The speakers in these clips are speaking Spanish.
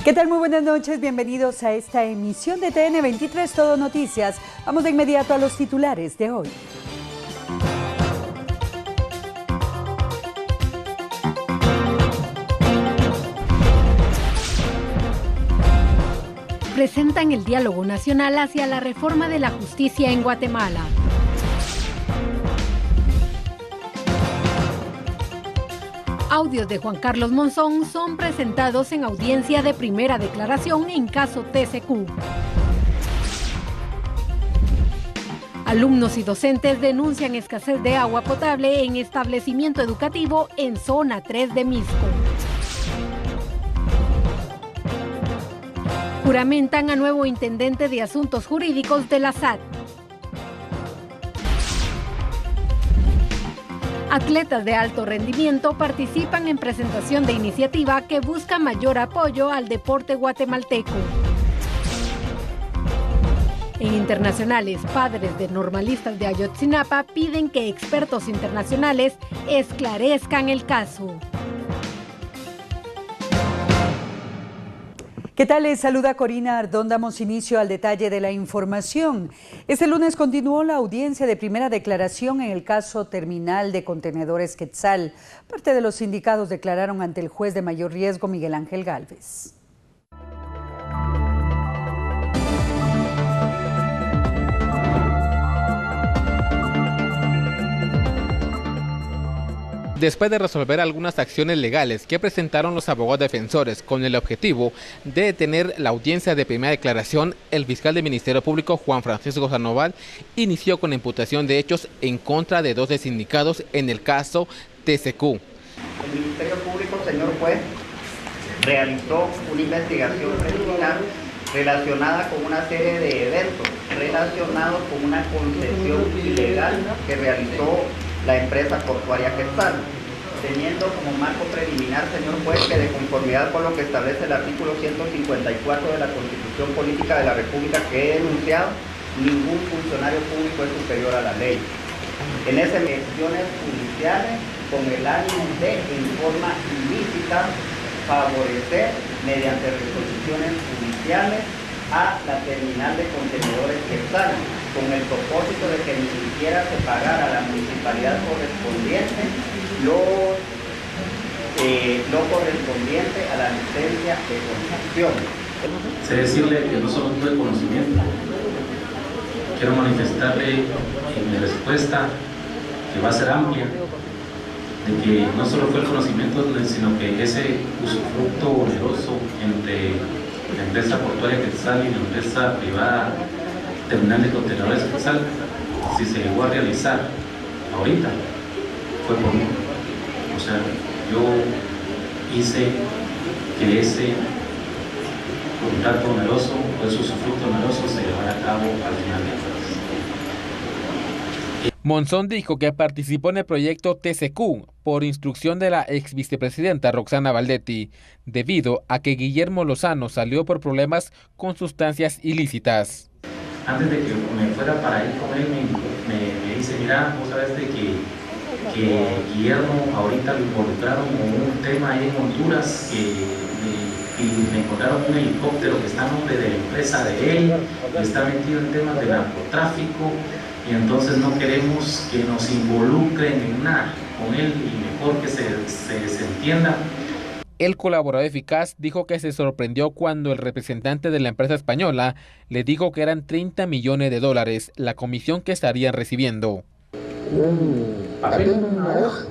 ¿Qué tal? Muy buenas noches, bienvenidos a esta emisión de TN23 Todo Noticias. Vamos de inmediato a los titulares de hoy. Presentan el diálogo nacional hacia la reforma de la justicia en Guatemala. Audios de Juan Carlos Monzón son presentados en audiencia de primera declaración en caso TCQ. Alumnos y docentes denuncian escasez de agua potable en establecimiento educativo en zona 3 de Misco. Juramentan a nuevo intendente de Asuntos Jurídicos de la SAT. Atletas de alto rendimiento participan en presentación de iniciativa que busca mayor apoyo al deporte guatemalteco. En internacionales, padres de normalistas de Ayotzinapa piden que expertos internacionales esclarezcan el caso. ¿Qué tal? Les saluda Corina Ardón. Damos inicio al detalle de la información. Este lunes continuó la audiencia de primera declaración en el caso Terminal de Contenedores Quetzal. Parte de los sindicados declararon ante el juez de mayor riesgo, Miguel Ángel Gálvez. Después de resolver algunas acciones legales que presentaron los abogados defensores con el objetivo de detener la audiencia de primera declaración, el fiscal del Ministerio Público, Juan Francisco Sandoval, inició con la imputación de hechos en contra de 12 sindicados en el caso TCQ. El Ministerio Público, señor juez, realizó una investigación preliminar relacionada con una serie de eventos relacionados con una concesión ilegal que realizó la empresa portuaria Quetzal, teniendo como marco preliminar, señor juez, que de conformidad con lo que establece el artículo 154 de la Constitución Política de la República que he denunciado, ningún funcionario público es superior a la ley. En esas gestiones judiciales, con el ánimo de, en forma ilícita, favorecer, mediante resoluciones judiciales, a la terminal de contenedores Quetzal, con el propósito de que ni siquiera se pagara a la municipalidad correspondiente lo correspondiente a la licencia de construcción. Sé decirle que no solo tuve conocimiento, quiero manifestarle en mi respuesta, que va a ser amplia, de que no solo fue el conocimiento, sino que ese usufructo oneroso entre la empresa portuaria Quetzal y la empresa privada Terminal de Contenedores Quetzal, si se llegó a realizar ahorita, fue por mí. O sea, yo hice que ese contrato oneroso o ese usufructo oneroso se llevara a cabo al final de cuentas. Monzón dijo que participó en el proyecto TCQ por instrucción de la ex vicepresidenta Roxana Valdetti, debido a que Guillermo Lozano salió por problemas con sustancias ilícitas. Antes de que me fuera para ir con él, me dice, mira, vos sabes de que Guillermo ahorita lo involucraron con un tema ahí en Honduras, y me encontraron un helicóptero que está a nombre de la empresa de él, que está metido en temas de narcotráfico, y entonces no queremos que nos involucren en nada con él, y mejor que se entienda. El colaborador eficaz dijo que se sorprendió cuando el representante de la empresa española le dijo que eran $30 millones la comisión que estarían recibiendo. Un papel, una hoja,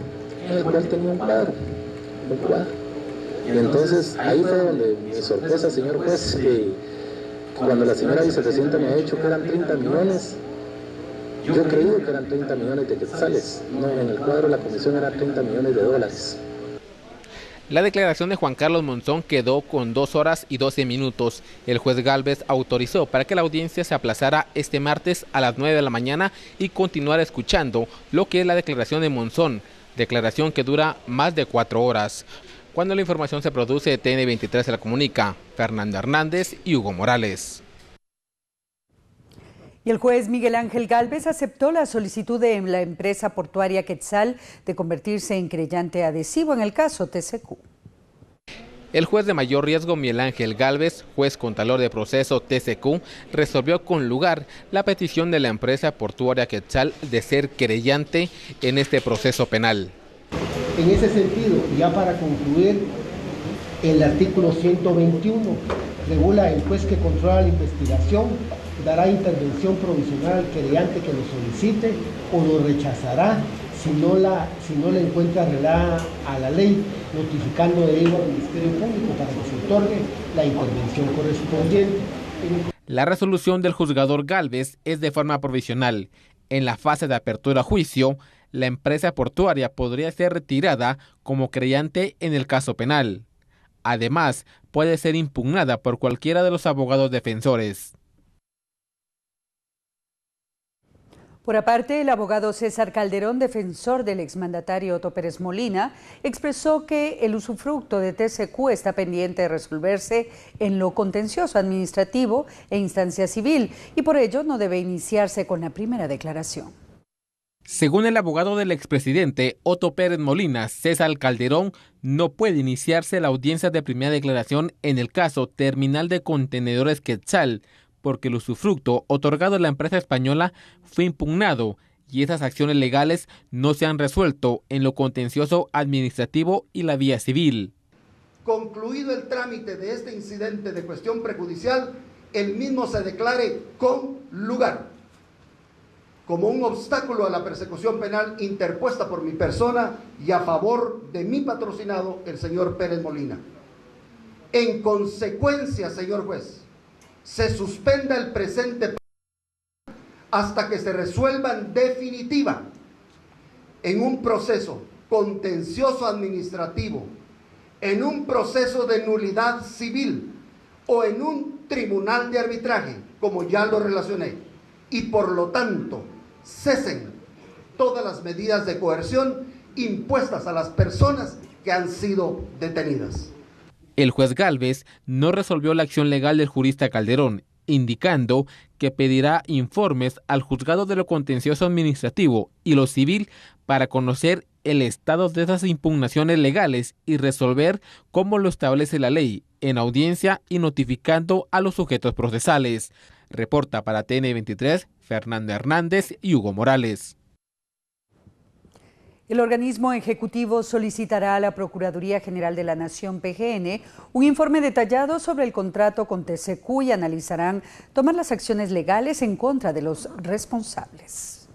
en el cual tenía un cuadro. Y entonces ahí fue donde mi sorpresa, señor juez, cuando la señora vicepresidenta me ha dicho que eran 30 millones, yo he creído que eran 30 millones de quetzales. No, en el cuadro la comisión era 30 millones de dólares. La declaración de Juan Carlos Monzón quedó con 2 horas y 12 minutos. El juez Gálvez autorizó para que la audiencia se aplazara este martes a las 9 de la mañana y continuar escuchando lo que es la declaración de Monzón, declaración que dura más de 4 horas. Cuando la información se produce, TN23 se la comunica Fernando Hernández y Hugo Morales. Y el juez Miguel Ángel Gálvez aceptó la solicitud de la empresa portuaria Quetzal de convertirse en creyente adhesivo en el caso TCQ. El juez de mayor riesgo Miguel Ángel Gálvez, juez contralor de proceso TCQ, resolvió con lugar la petición de la empresa portuaria Quetzal de ser querellante en este proceso penal. En ese sentido, ya para concluir, el artículo 121 regula el juez que controla la investigación, dará intervención provisional al querellante que lo solicite o lo rechazará si no la encuentra arreglada a la ley, notificando de ello al Ministerio Público para que se otorgue la intervención correspondiente. La resolución del juzgador Gálvez es de forma provisional. En la fase de apertura a juicio, la empresa portuaria podría ser retirada como querellante en el caso penal. Además, puede ser impugnada por cualquiera de los abogados defensores. Por aparte, el abogado César Calderón, defensor del exmandatario Otto Pérez Molina, expresó que el usufructo de TCQ está pendiente de resolverse en lo contencioso administrativo e instancia civil y por ello no debe iniciarse con la primera declaración. Según el abogado del expresidente Otto Pérez Molina, César Calderón, no puede iniciarse la audiencia de primera declaración en el caso Terminal de Contenedores Quetzal, porque el usufructo otorgado a la empresa española fue impugnado y esas acciones legales no se han resuelto en lo contencioso administrativo y la vía civil. Concluido el trámite de este incidente de cuestión prejudicial, el mismo se declare con lugar como un obstáculo a la persecución penal interpuesta por mi persona y a favor de mi patrocinado, el señor Pérez Molina. En consecuencia, señor juez, se suspenda el presente hasta que se resuelva en definitiva en un proceso contencioso administrativo, en un proceso de nulidad civil o en un tribunal de arbitraje, como ya lo relacioné, y por lo tanto cesen todas las medidas de coerción impuestas a las personas que han sido detenidas. El juez Gálvez no resolvió la acción legal del jurista Calderón, indicando que pedirá informes al juzgado de lo contencioso administrativo y lo civil para conocer el estado de esas impugnaciones legales y resolver cómo lo establece la ley en audiencia y notificando a los sujetos procesales. Reporta para TN23 Fernando Hernández y Hugo Morales. El organismo ejecutivo solicitará a la Procuraduría General de la Nación, PGN, un informe detallado sobre el contrato con TCQ y analizarán tomar las acciones legales en contra de los responsables.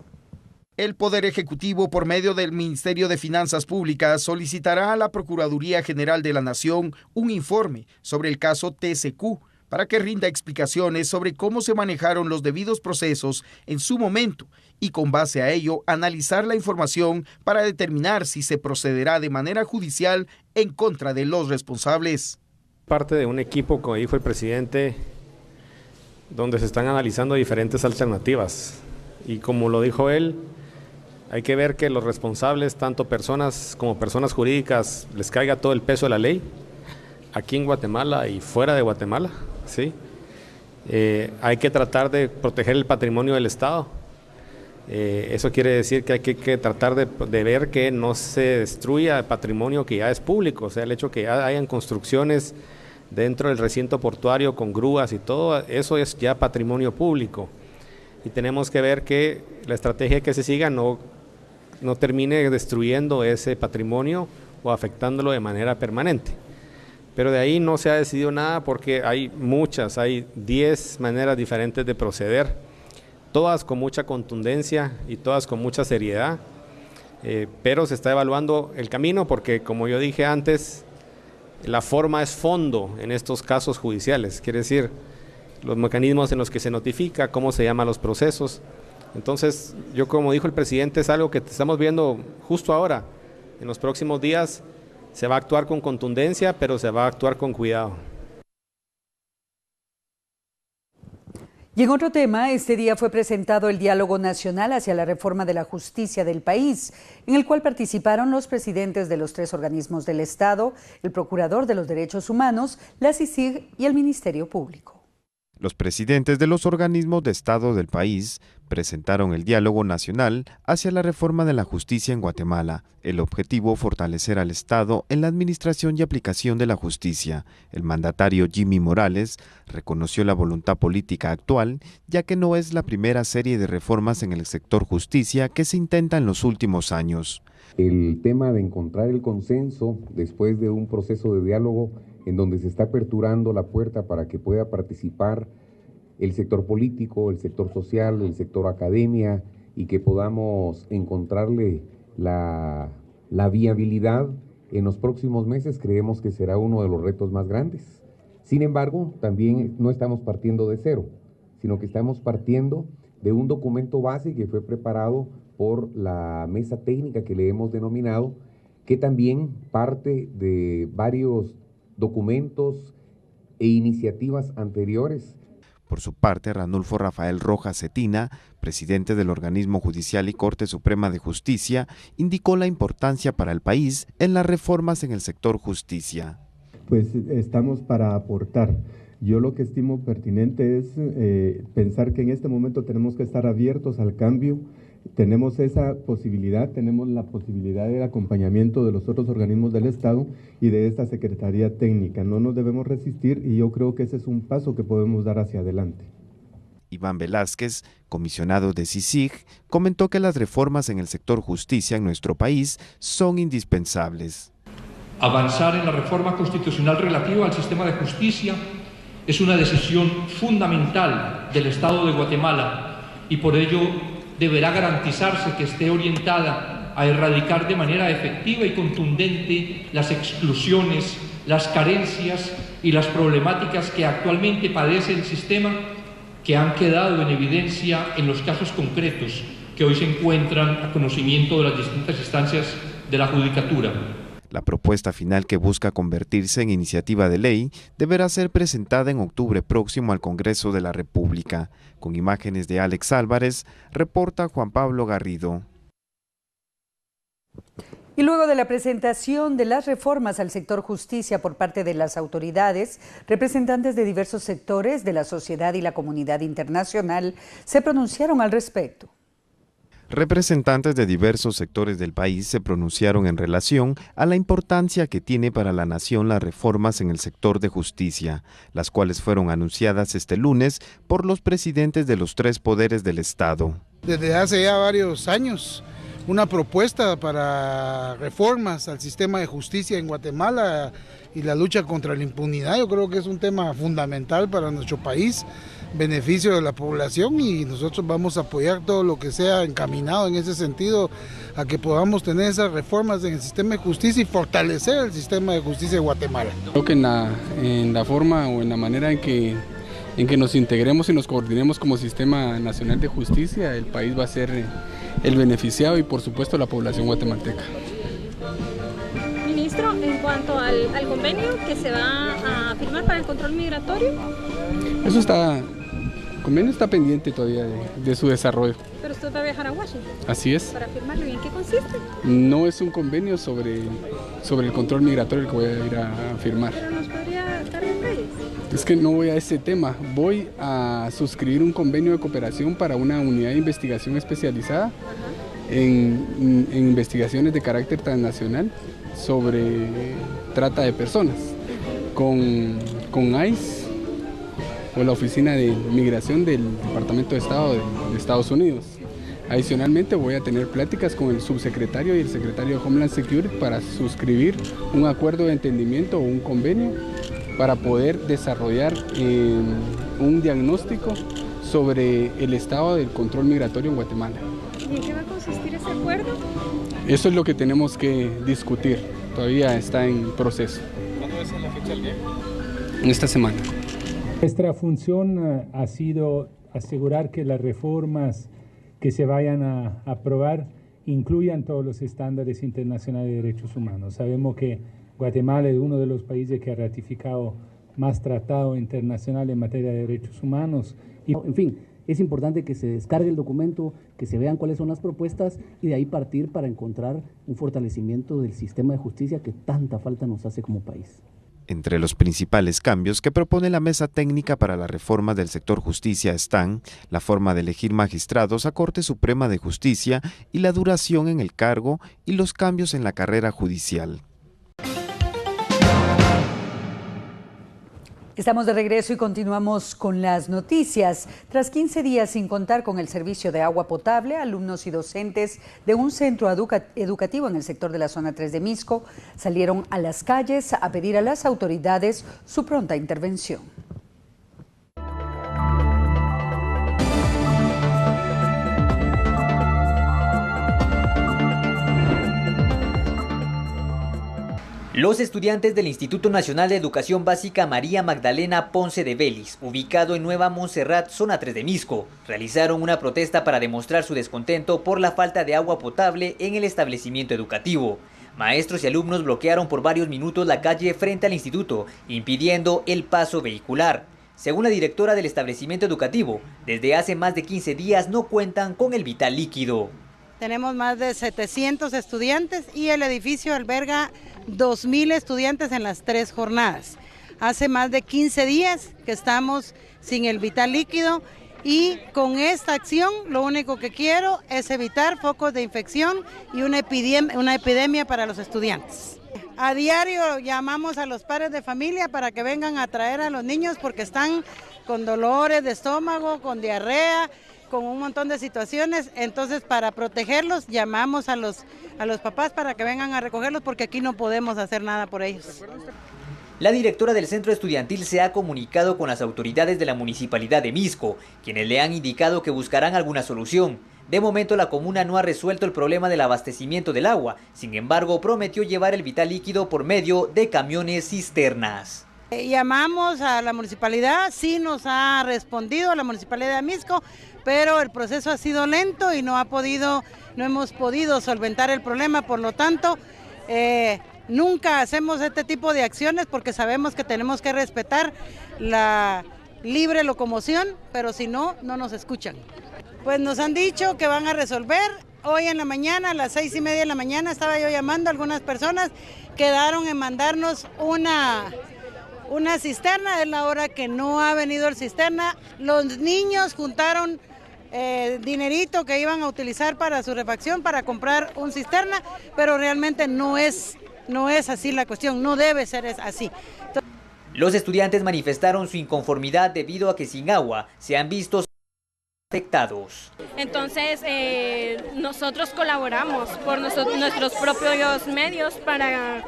El Poder Ejecutivo, por medio del Ministerio de Finanzas Públicas, solicitará a la Procuraduría General de la Nación un informe sobre el caso TCQ para que rinda explicaciones sobre cómo se manejaron los debidos procesos en su momento y con base a ello analizar la información para determinar si se procederá de manera judicial en contra de los responsables. Parte de un equipo, como dijo el presidente, donde se están analizando diferentes alternativas y como lo dijo él, hay que ver que los responsables, tanto personas como personas jurídicas, les caiga todo el peso de la ley, aquí en Guatemala y fuera de Guatemala, ¿sí? Hay que tratar de proteger el patrimonio del Estado. Eso quiere decir que hay que tratar de ver que no se destruya el patrimonio que ya es público, o sea, el hecho que ya hayan construcciones dentro del recinto portuario con grúas y todo, eso es ya patrimonio público. Y tenemos que ver que la estrategia que se siga no termine destruyendo ese patrimonio o afectándolo de manera permanente. Pero de ahí no se ha decidido nada porque hay 10 maneras diferentes de proceder, todas con mucha contundencia y todas con mucha seriedad, pero se está evaluando el camino porque, como yo dije antes, la forma es fondo en estos casos judiciales, quiere decir, los mecanismos en los que se notifica, cómo se llaman los procesos. Entonces, yo como dijo el presidente, es algo que estamos viendo justo ahora, en los próximos días. Se va a actuar con contundencia, pero se va a actuar con cuidado. Y en otro tema, este día fue presentado el Diálogo Nacional hacia la Reforma de la Justicia del país, en el cual participaron los presidentes de los 3 organismos del Estado, el Procurador de los Derechos Humanos, la CICIG y el Ministerio Público. Los presidentes de los organismos de Estado del país presentaron el diálogo nacional hacia la reforma de la justicia en Guatemala. El objetivo, fortalecer al Estado en la administración y aplicación de la justicia. El mandatario Jimmy Morales reconoció la voluntad política actual, ya que no es la primera serie de reformas en el sector justicia que se intenta en los últimos años. El tema de encontrar el consenso después de un proceso de diálogo en donde se está aperturando la puerta para que pueda participar el sector político, el sector social, el sector academia, y que podamos encontrarle la viabilidad en los próximos meses, creemos que será uno de los retos más grandes. Sin embargo, también no estamos partiendo de cero, sino que estamos partiendo de un documento base que fue preparado por la mesa técnica que le hemos denominado, que también parte de varios documentos e iniciativas anteriores. Por su parte, Ranulfo Rafael Rojas Cetina, presidente del Organismo Judicial y Corte Suprema de Justicia, indicó la importancia para el país en las reformas en el sector justicia. Pues estamos para aportar. Yo lo que estimo pertinente es pensar que en este momento tenemos que estar abiertos al cambio. Tenemos esa posibilidad, tenemos la posibilidad del acompañamiento de los otros organismos del Estado y de esta Secretaría Técnica. No nos debemos resistir y yo creo que ese es un paso que podemos dar hacia adelante. Iván Velázquez, comisionado de CICIG, comentó que las reformas en el sector justicia en nuestro país son indispensables. Avanzar en la reforma constitucional relativa al sistema de justicia es una decisión fundamental del Estado de Guatemala y por ello deberá garantizarse que esté orientada a erradicar de manera efectiva y contundente las exclusiones, las carencias y las problemáticas que actualmente padece el sistema, que han quedado en evidencia en los casos concretos que hoy se encuentran a conocimiento de las distintas instancias de la judicatura. La propuesta final, que busca convertirse en iniciativa de ley, deberá ser presentada en octubre próximo al Congreso de la República. Con imágenes de Alex Álvarez, reporta Juan Pablo Garrido. Y luego de la presentación de las reformas al sector justicia por parte de las autoridades, representantes de diversos sectores de la sociedad y la comunidad internacional se pronunciaron al respecto. Representantes de diversos sectores del país se pronunciaron en relación a la importancia que tiene para la nación las reformas en el sector de justicia, las cuales fueron anunciadas este lunes por los presidentes de los 3 poderes del Estado. Desde hace ya varios años, una propuesta para reformas al sistema de justicia en Guatemala y la lucha contra la impunidad, yo creo que es un tema fundamental para nuestro país, beneficio de la población, y nosotros vamos a apoyar todo lo que sea encaminado en ese sentido a que podamos tener esas reformas en el sistema de justicia y fortalecer el sistema de justicia de Guatemala. Creo que en la forma o en la manera en que nos integremos y nos coordinemos como Sistema Nacional de Justicia, el país va a ser el beneficiado y por supuesto la población guatemalteca. Ministro, en cuanto al convenio que se va a firmar para el control migratorio. El convenio está pendiente todavía de su desarrollo. Pero usted va a viajar a Washington. Así es. Para firmarlo. ¿Y en qué consiste? No es un convenio sobre el control migratorio el que voy a ir a firmar. Pero nos podría dar detalles. Es que no voy a ese tema. Voy a suscribir un convenio de cooperación para una unidad de investigación especializada en investigaciones de carácter transnacional sobre trata de personas con ICE o la Oficina de Migración del Departamento de Estado de Estados Unidos. Adicionalmente voy a tener pláticas con el subsecretario y el secretario de Homeland Security para suscribir un acuerdo de entendimiento o un convenio para poder desarrollar un diagnóstico sobre el estado del control migratorio en Guatemala. ¿Y en qué va a consistir ese acuerdo? Eso es lo que tenemos que discutir, todavía está en proceso. ¿Cuándo es la fecha del viaje? Esta semana. Nuestra función ha sido asegurar que las reformas que se vayan a aprobar incluyan todos los estándares internacionales de derechos humanos. Sabemos que Guatemala es uno de los países que ha ratificado más tratados internacionales en materia de derechos humanos. Y, en fin, es importante que se descargue el documento, que se vean cuáles son las propuestas y de ahí partir para encontrar un fortalecimiento del sistema de justicia que tanta falta nos hace como país. Entre los principales cambios que propone la Mesa Técnica para la Reforma del Sector Justicia están la forma de elegir magistrados a Corte Suprema de Justicia y la duración en el cargo y los cambios en la carrera judicial. Estamos de regreso y continuamos con las noticias. Tras 15 días sin contar con el servicio de agua potable, alumnos y docentes de un centro educativo en el sector de la zona 3 de Misco salieron a las calles a pedir a las autoridades su pronta intervención. Los estudiantes del Instituto Nacional de Educación Básica María Magdalena Ponce de Vélez, ubicado en Nueva Montserrat, zona 3 de Misco, realizaron una protesta para demostrar su descontento por la falta de agua potable en el establecimiento educativo. Maestros y alumnos bloquearon por varios minutos la calle frente al instituto, impidiendo el paso vehicular. Según la directora del establecimiento educativo, desde hace más de 15 días no cuentan con el vital líquido. Tenemos más de 700 estudiantes y el edificio alberga 2.000 estudiantes en las 3 jornadas. Hace más de 15 días que estamos sin el vital líquido y con esta acción lo único que quiero es evitar focos de infección y una epidemia para los estudiantes. A diario llamamos a los padres de familia para que vengan a traer a los niños porque están con dolores de estómago, con diarrea, con un montón de situaciones, entonces para protegerlos llamamos a los papás para que vengan a recogerlos porque aquí no podemos hacer nada por ellos. La directora del centro estudiantil se ha comunicado con las autoridades de la municipalidad de Misco, quienes le han indicado que buscarán alguna solución. De momento la comuna no ha resuelto el problema del abastecimiento del agua, sin embargo prometió llevar el vital líquido por medio de camiones cisternas. Llamamos a la municipalidad, sí nos ha respondido la municipalidad de Misco, pero el proceso ha sido lento y no hemos podido solventar el problema, por lo tanto, nunca hacemos este tipo de acciones porque sabemos que tenemos que respetar la libre locomoción, pero si no, no nos escuchan. Pues nos han dicho que van a resolver. Hoy en la mañana, a las 6:30 de la mañana, estaba yo llamando a algunas personas, quedaron en mandarnos una cisterna, es la hora que no ha venido el cisterna. Los niños juntaron dinerito que iban a utilizar para su refacción, para comprar un cisterna, pero realmente no es así la cuestión, no debe ser así. Los estudiantes manifestaron su inconformidad debido a que sin agua se han visto afectados. Entonces nosotros colaboramos por nuestros propios medios para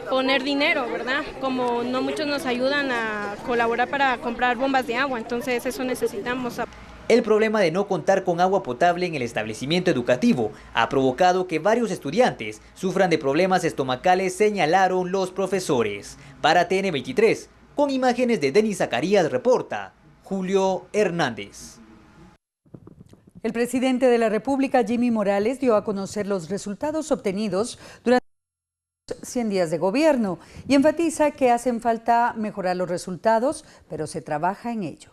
poner dinero, ¿verdad? Como no muchos nos ayudan a colaborar para comprar bombas de agua, entonces eso necesitamos. El problema de no contar con agua potable en el establecimiento educativo ha provocado que varios estudiantes sufran de problemas estomacales, señalaron los profesores. Para TN23, con imágenes de Denis Zacarías, reporta Julio Hernández. El presidente de la República, Jimmy Morales, dio a conocer los resultados obtenidos durante los 100 días de gobierno y enfatiza que hacen falta mejorar los resultados, pero se trabaja en ello.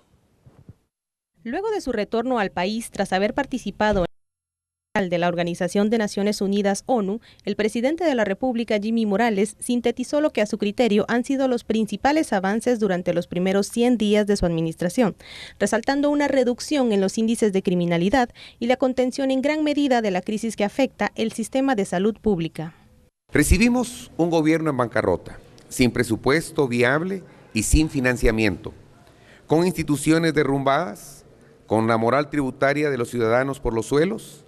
Luego de su retorno al país tras haber participado en de la Organización de Naciones Unidas ONU, el presidente de la República, Jimmy Morales, sintetizó lo que a su criterio han sido los principales avances durante los primeros 100 días de su administración, resaltando una reducción en los índices de criminalidad y la contención en gran medida de la crisis que afecta el sistema de salud pública. Recibimos un gobierno en bancarrota, sin presupuesto viable y sin financiamiento, con instituciones derrumbadas, con la moral tributaria de los ciudadanos por los suelos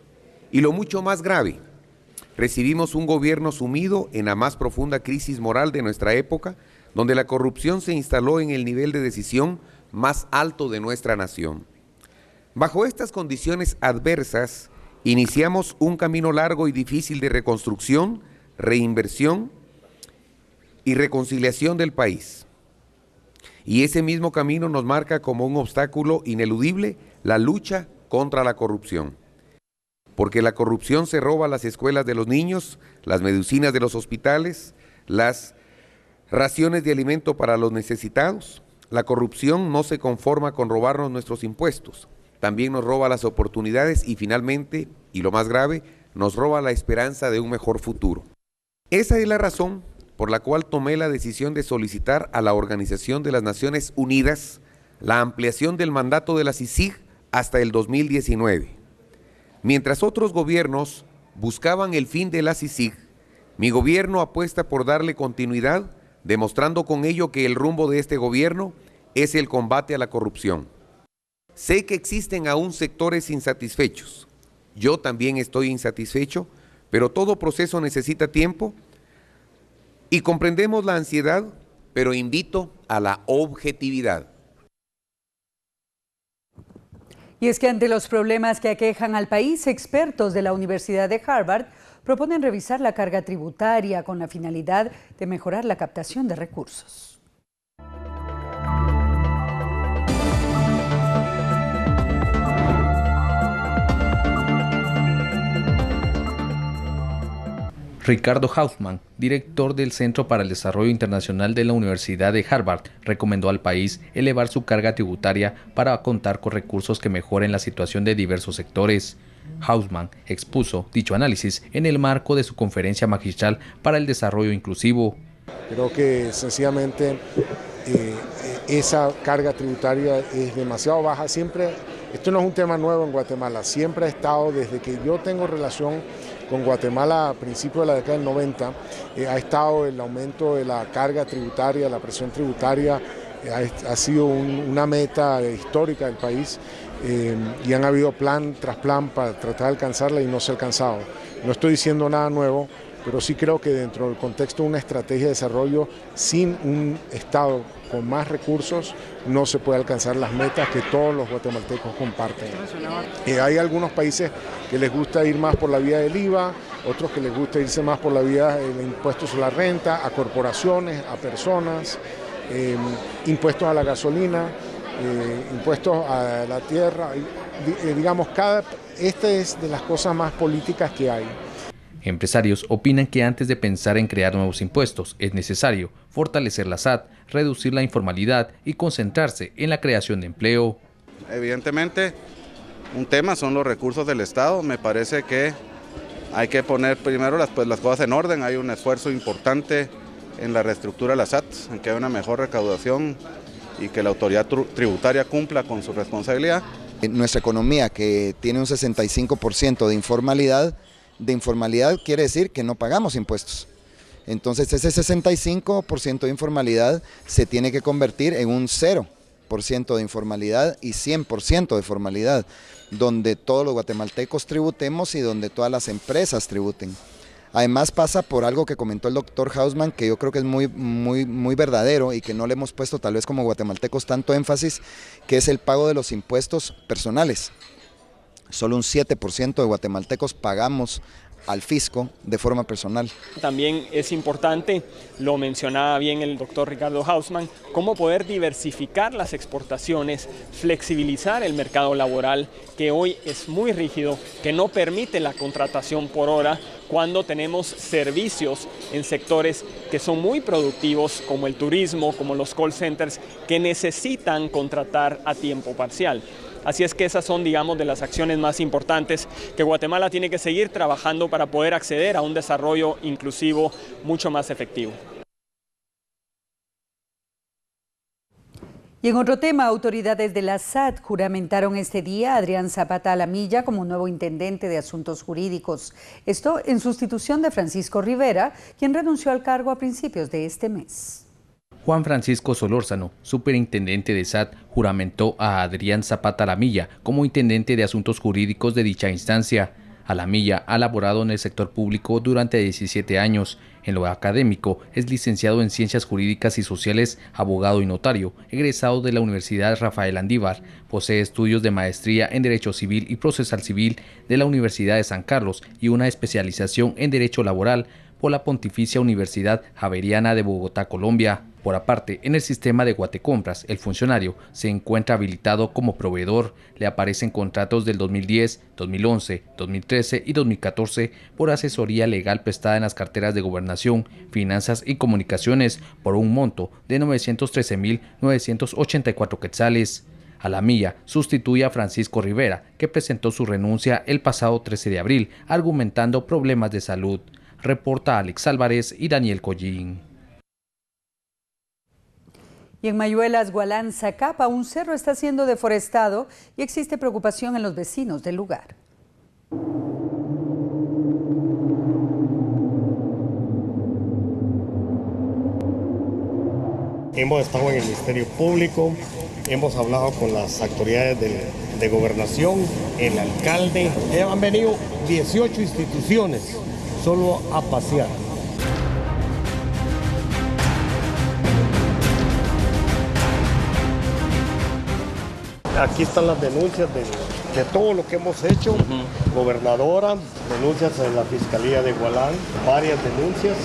y lo mucho más grave, recibimos un gobierno sumido en la más profunda crisis moral de nuestra época, donde la corrupción se instaló en el nivel de decisión más alto de nuestra nación. Bajo estas condiciones adversas, iniciamos un camino largo y difícil de reconstrucción, reinversión y reconciliación del país. Y ese mismo camino nos marca como un obstáculo ineludible la lucha contra la corrupción. Porque la corrupción se roba las escuelas de los niños, las medicinas de los hospitales, las raciones de alimento para los necesitados. La corrupción no se conforma con robarnos nuestros impuestos, también nos roba las oportunidades y finalmente, y lo más grave, nos roba la esperanza de un mejor futuro. Esa es la razón por la cual tomé la decisión de solicitar a la Organización de las Naciones Unidas la ampliación del mandato de la CICIG hasta el 2019. Mientras otros gobiernos buscaban el fin de la CICIG, mi gobierno apuesta por darle continuidad, demostrando con ello que el rumbo de este gobierno es el combate a la corrupción. Sé que existen aún sectores insatisfechos. Yo también estoy insatisfecho, pero todo proceso necesita tiempo y comprendemos la ansiedad, pero invito a la objetividad. Y es que ante los problemas que aquejan al país, expertos de la Universidad de Harvard proponen revisar la carga tributaria con la finalidad de mejorar la captación de recursos. Ricardo Hausmann, director del Centro para el Desarrollo Internacional de la Universidad de Harvard, recomendó al país elevar su carga tributaria para contar con recursos que mejoren la situación de diversos sectores. Hausmann expuso dicho análisis en el marco de su conferencia magistral para el desarrollo inclusivo. Creo que sencillamente esa carga tributaria es demasiado baja. Esto no es un tema nuevo en Guatemala, siempre ha estado desde que yo tengo relación con Guatemala a principios de la década del 90, ha estado el aumento de la carga tributaria, la presión tributaria, ha sido una meta histórica del país y han habido plan tras plan para tratar de alcanzarla y no se ha alcanzado. No estoy diciendo nada nuevo, pero sí creo que dentro del contexto de una estrategia de desarrollo, sin un Estado con más recursos, no se puede alcanzar las metas que todos los guatemaltecos comparten. Hay algunos países que les gusta ir más por la vía del IVA, otros que les gusta irse más por la vía del impuesto sobre la renta, a corporaciones, a personas, impuestos a la gasolina, impuestos a la tierra, digamos, esta es de las cosas más políticas que hay. Empresarios opinan que antes de pensar en crear nuevos impuestos es necesario fortalecer la SAT, reducir la informalidad y concentrarse en la creación de empleo. Evidentemente, un tema son los recursos del Estado. Me parece que hay que poner primero las cosas en orden. Hay un esfuerzo importante en la reestructura de la SAT, en que haya una mejor recaudación y que la autoridad tributaria cumpla con su responsabilidad. Nuestra economía, que tiene un 65% de informalidad quiere decir que no pagamos impuestos. Entonces ese 65% de informalidad se tiene que convertir en un 0% de informalidad y 100% de formalidad, donde todos los guatemaltecos tributemos y donde todas las empresas tributen. Además pasa por algo que comentó el doctor Hausmann, que yo creo que es muy verdadero y que no le hemos puesto tal vez como guatemaltecos tanto énfasis, que es el pago de los impuestos personales. Solo un 7% de guatemaltecos pagamos al fisco de forma personal. También es importante, lo mencionaba bien el doctor Ricardo Hausmann, cómo poder diversificar las exportaciones, flexibilizar el mercado laboral, que hoy es muy rígido, que no permite la contratación por hora, cuando tenemos servicios en sectores que son muy productivos, como el turismo, como los call centers, que necesitan contratar a tiempo parcial. Así es que esas son, digamos, de las acciones más importantes que Guatemala tiene que seguir trabajando para poder acceder a un desarrollo inclusivo mucho más efectivo. Y en otro tema, autoridades de la SAT juramentaron este día a Adrián Zapata Alamilla como nuevo intendente de Asuntos Jurídicos. Esto en sustitución de Francisco Rivera, quien renunció al cargo a principios de este mes. Juan Francisco Solórzano, superintendente de SAT, juramentó a Adrián Zapata Alamilla como intendente de Asuntos Jurídicos de dicha instancia. Alamilla ha laborado en el sector público durante 17 años. En lo académico, es licenciado en Ciencias Jurídicas y Sociales, abogado y notario, egresado de la Universidad Rafael Andívar. Posee estudios de maestría en Derecho Civil y Procesal Civil de la Universidad de San Carlos y una especialización en Derecho Laboral por la Pontificia Universidad Javeriana de Bogotá, Colombia. Por aparte, en el sistema de Guatecompras, el funcionario se encuentra habilitado como proveedor. Le aparecen contratos del 2010, 2011, 2013 y 2014 por asesoría legal prestada en las carteras de Gobernación, Finanzas y Comunicaciones por un monto de 913.984 quetzales. Alamilla sustituye a Francisco Rivera, que presentó su renuncia el pasado 13 de abril, argumentando problemas de salud. Reporta Alex Álvarez y Daniel Collín. Y en Mayuelas, Gualán, Zacapa, un cerro está siendo deforestado y existe preocupación en los vecinos del lugar. Hemos estado en el Ministerio Público, hemos hablado con las autoridades de gobernación, el alcalde. Han venido 18 instituciones solo a pasear. Aquí están las denuncias de todo lo que hemos hecho. Gobernadora, denuncias en la Fiscalía de Gualán, varias denuncias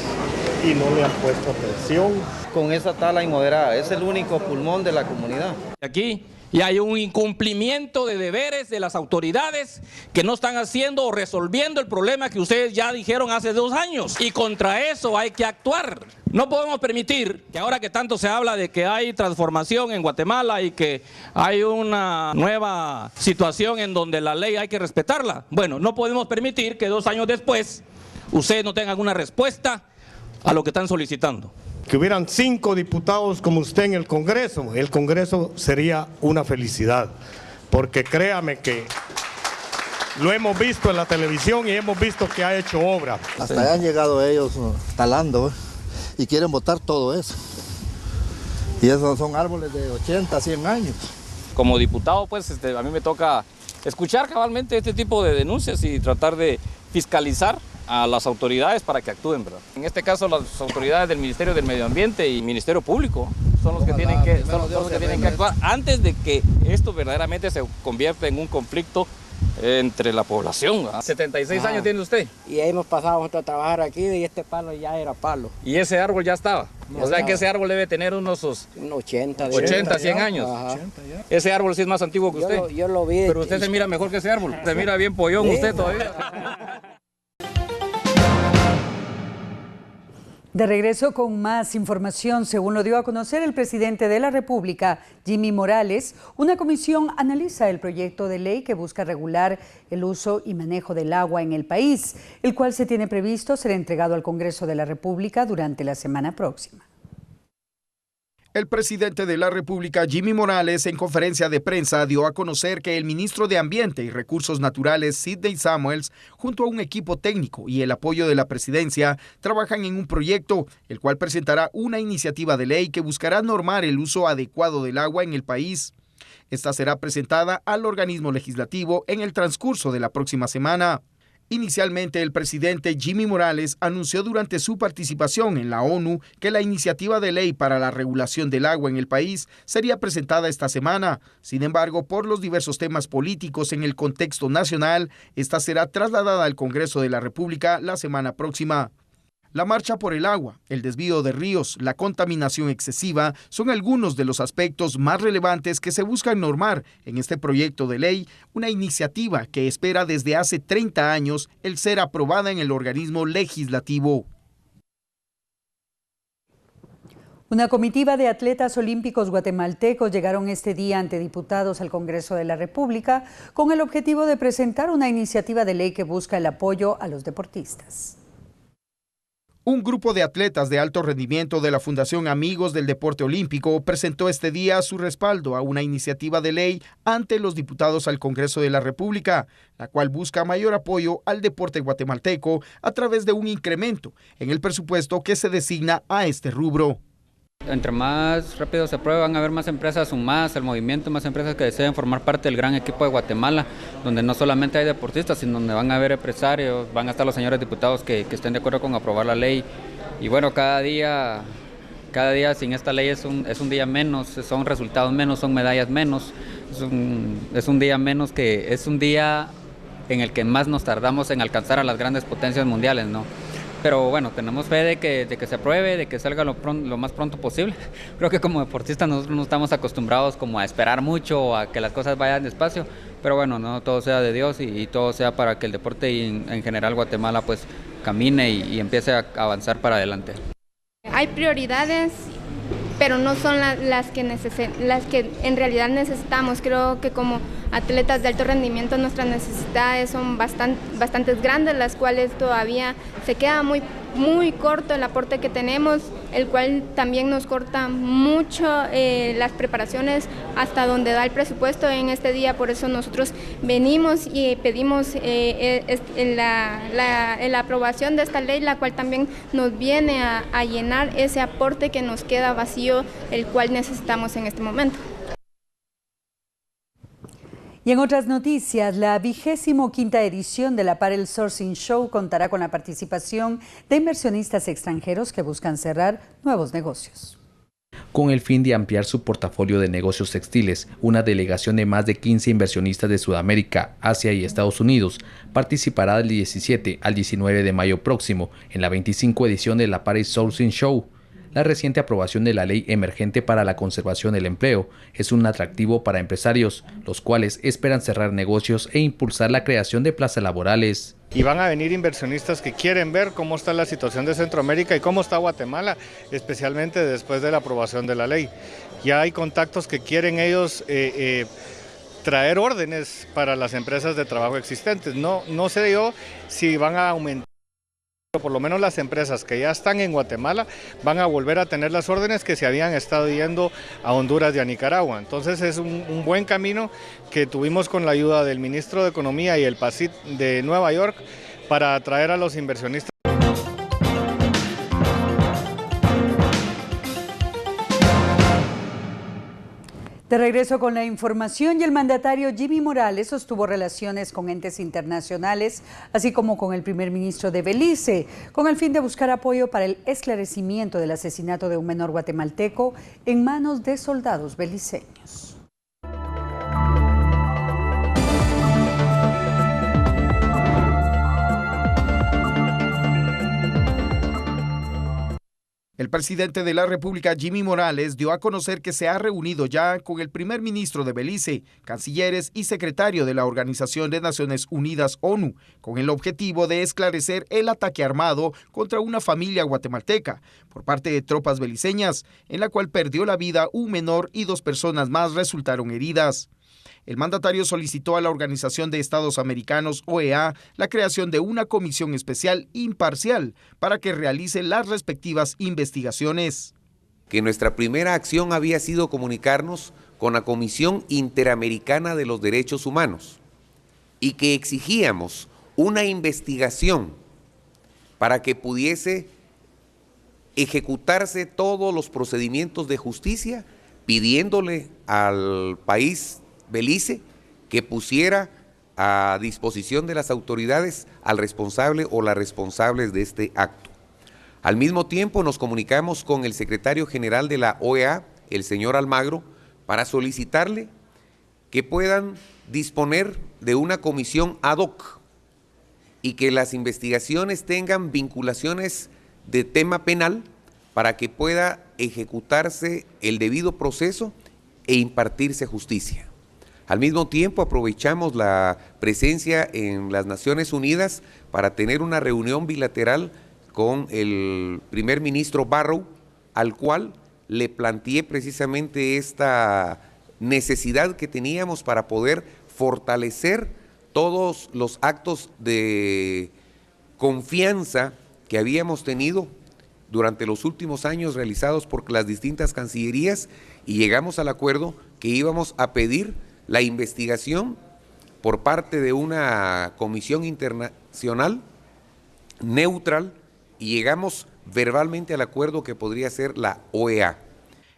y no le han puesto atención. Con esa tala inmoderada, es el único pulmón de la comunidad. Aquí ya hay un incumplimiento de deberes de las autoridades que no están haciendo o resolviendo el problema que ustedes ya dijeron hace 2 años, y contra eso hay que actuar. No podemos permitir que ahora que tanto se habla de que hay transformación en Guatemala y que hay una nueva situación en donde la ley hay que respetarla, bueno, no podemos permitir que 2 años después ustedes no tengan una respuesta a lo que están solicitando. Que hubieran 5 diputados como usted en el Congreso sería una felicidad, porque créame que lo hemos visto en la televisión y hemos visto que ha hecho obra. Hasta allá han llegado ellos talando y quieren botar todo eso. Y esos son árboles de 80, 100 años. Como diputado, pues a mí me toca escuchar cabalmente este tipo de denuncias y tratar de fiscalizar a las autoridades para que actúen, ¿verdad? En este caso las autoridades del Ministerio del Medio Ambiente y Ministerio Público son los que tienen que actuar antes de que esto verdaderamente se convierta en un conflicto entre la población. 76 años tiene usted. Y hemos pasado a trabajar aquí y este palo ya era palo. ¿Y ese árbol ya estaba? O sea que ese árbol debe tener unos 80, 100 años. Ese árbol sí es más antiguo que usted. Yo lo vi. Pero usted se mira mejor que ese árbol. Se mira bien pollón usted todavía. De regreso con más información, según lo dio a conocer el presidente de la República, Jimmy Morales, una comisión analiza el proyecto de ley que busca regular el uso y manejo del agua en el país, el cual se tiene previsto ser entregado al Congreso de la República durante la semana próxima. El presidente de la República, Jimmy Morales, en conferencia de prensa dio a conocer que el ministro de Ambiente y Recursos Naturales, Sidney Samuels, junto a un equipo técnico y el apoyo de la presidencia, trabajan en un proyecto, el cual presentará una iniciativa de ley que buscará normar el uso adecuado del agua en el país. Esta será presentada al organismo legislativo en el transcurso de la próxima semana. Inicialmente, el presidente Jimmy Morales anunció durante su participación en la ONU que la iniciativa de ley para la regulación del agua en el país sería presentada esta semana. Sin embargo, por los diversos temas políticos en el contexto nacional, esta será trasladada al Congreso de la República la semana próxima. La marcha por el agua, el desvío de ríos, la contaminación excesiva son algunos de los aspectos más relevantes que se buscan normar en este proyecto de ley, una iniciativa que espera desde hace 30 años el ser aprobada en el organismo legislativo. Una comitiva de atletas olímpicos guatemaltecos llegaron este día ante diputados al Congreso de la República con el objetivo de presentar una iniciativa de ley que busca el apoyo a los deportistas. Un grupo de atletas de alto rendimiento de la Fundación Amigos del Deporte Olímpico presentó este día su respaldo a una iniciativa de ley ante los diputados al Congreso de la República, la cual busca mayor apoyo al deporte guatemalteco a través de un incremento en el presupuesto que se designa a este rubro. Entre más rápido se apruebe, van a haber más empresas sumadas al movimiento, más empresas que deseen formar parte del gran equipo de Guatemala, donde no solamente hay deportistas, sino donde van a haber empresarios, van a estar los señores diputados que estén de acuerdo con aprobar la ley. Y bueno, cada día sin esta ley es un día menos, son resultados menos, son medallas menos, es un día menos, que es un día en el que más nos tardamos en alcanzar a las grandes potencias mundiales, ¿no? Pero bueno, tenemos fe de que se apruebe, de que salga lo más pronto posible. Creo que como deportistas nosotros no estamos acostumbrados como a esperar mucho, a que las cosas vayan despacio, pero bueno, no todo sea de Dios y todo sea para que el deporte y en general Guatemala pues camine y empiece a avanzar para adelante. Hay prioridades, pero no son las que en realidad necesitamos. Creo que como atletas de alto rendimiento nuestras necesidades son bastante grandes, las cuales todavía se queda muy corto el aporte que tenemos, el cual también nos corta mucho las preparaciones hasta donde da el presupuesto en este día. Por eso nosotros venimos y pedimos la aprobación de esta ley, la cual también nos viene a llenar ese aporte que nos queda vacío, el cual necesitamos en este momento. Y en otras noticias, la 25ª edición del Apparel Sourcing Show contará con la participación de inversionistas extranjeros que buscan cerrar nuevos negocios. Con el fin de ampliar su portafolio de negocios textiles, una delegación de más de 15 inversionistas de Sudamérica, Asia y Estados Unidos participará del 17 al 19 de mayo próximo en la 25 edición del Apparel Sourcing Show. La reciente aprobación de la Ley Emergente para la Conservación del Empleo es un atractivo para empresarios, los cuales esperan cerrar negocios e impulsar la creación de plazas laborales. Y van a venir inversionistas que quieren ver cómo está la situación de Centroamérica y cómo está Guatemala, especialmente después de la aprobación de la ley. Ya hay contactos que quieren ellos traer órdenes para las empresas de trabajo existentes. No sé yo si van a aumentar. Por lo menos las empresas que ya están en Guatemala van a volver a tener las órdenes que se habían estado yendo a Honduras y a Nicaragua. Entonces es un buen camino que tuvimos con la ayuda del ministro de Economía y el PACIT de Nueva York para atraer a los inversionistas. De regreso con la información, y el mandatario Jimmy Morales sostuvo relaciones con entes internacionales, así como con el primer ministro de Belice, con el fin de buscar apoyo para el esclarecimiento del asesinato de un menor guatemalteco en manos de soldados beliceños. El presidente de la República, Jimmy Morales, dio a conocer que se ha reunido ya con el primer ministro de Belice, cancilleres y secretario de la Organización de Naciones Unidas, ONU, con el objetivo de esclarecer el ataque armado contra una familia guatemalteca por parte de tropas beliceñas, en la cual perdió la vida un menor y 2 personas más resultaron heridas. El mandatario solicitó a la Organización de Estados Americanos, OEA, la creación de una comisión especial imparcial para que realice las respectivas investigaciones. Que nuestra primera acción había sido comunicarnos con la Comisión Interamericana de los Derechos Humanos y que exigíamos una investigación para que pudiese ejecutarse todos los procedimientos de justicia, pidiéndole al país Belice que pusiera a disposición de las autoridades al responsable o las responsables de este acto. Al mismo tiempo nos comunicamos con el secretario general de la OEA, el señor Almagro, para solicitarle que puedan disponer de una comisión ad hoc y que las investigaciones tengan vinculaciones de tema penal para que pueda ejecutarse el debido proceso e impartirse justicia. Al mismo tiempo aprovechamos la presencia en las Naciones Unidas para tener una reunión bilateral con el primer ministro Barrow, al cual le planteé precisamente esta necesidad que teníamos para poder fortalecer todos los actos de confianza que habíamos tenido durante los últimos años realizados por las distintas cancillerías, y llegamos al acuerdo que íbamos a pedir la investigación por parte de una comisión internacional neutral y llegamos verbalmente al acuerdo que podría ser la OEA.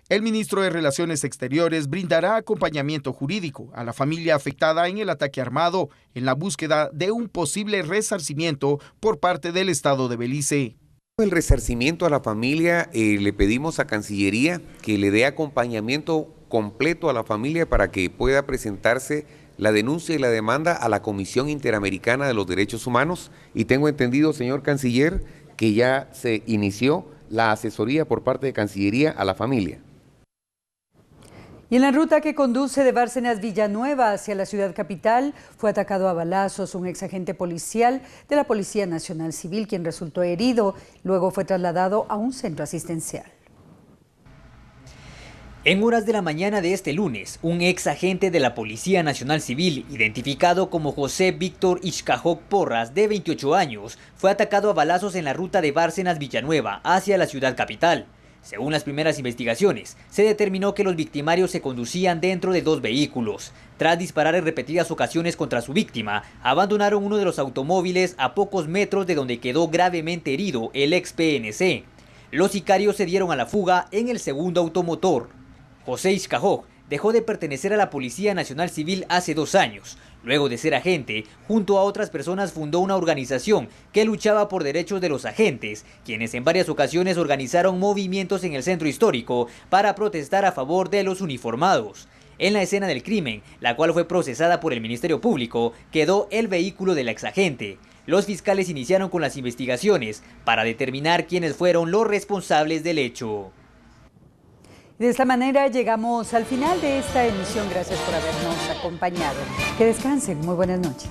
El ministro de Relaciones Exteriores brindará acompañamiento jurídico a la familia afectada en el ataque armado en la búsqueda de un posible resarcimiento por parte del Estado de Belice. El resarcimiento a la familia, le pedimos a Cancillería que le dé acompañamiento completo a la familia para que pueda presentarse la denuncia y la demanda a la Comisión Interamericana de los Derechos Humanos, y tengo entendido, señor canciller, que ya se inició la asesoría por parte de Cancillería a la familia. Y en la ruta que conduce de Bárcenas Villanueva hacia la ciudad capital, fue atacado a balazos un exagente policial de la Policía Nacional Civil, quien resultó herido. Luego fue trasladado a un centro asistencial. En horas de la mañana de este lunes, un ex agente de la Policía Nacional Civil, identificado como José Víctor Ixcajoc Porras, de 28 años, fue atacado a balazos en la ruta de Bárcenas-Villanueva hacia la ciudad capital. Según las primeras investigaciones, se determinó que los victimarios se conducían dentro de 2 vehículos. Tras disparar en repetidas ocasiones contra su víctima, abandonaron uno de los automóviles a pocos metros de donde quedó gravemente herido el ex PNC. Los sicarios se dieron a la fuga en el segundo automotor. José Ixcajoc dejó de pertenecer a la Policía Nacional Civil hace 2 años. Luego de ser agente, junto a otras personas fundó una organización que luchaba por derechos de los agentes, quienes en varias ocasiones organizaron movimientos en el centro histórico para protestar a favor de los uniformados. En la escena del crimen, la cual fue procesada por el Ministerio Público, quedó el vehículo del exagente. Los fiscales iniciaron con las investigaciones para determinar quiénes fueron los responsables del hecho. De esta manera llegamos al final de esta emisión. Gracias por habernos acompañado. Que descansen. Muy buenas noches.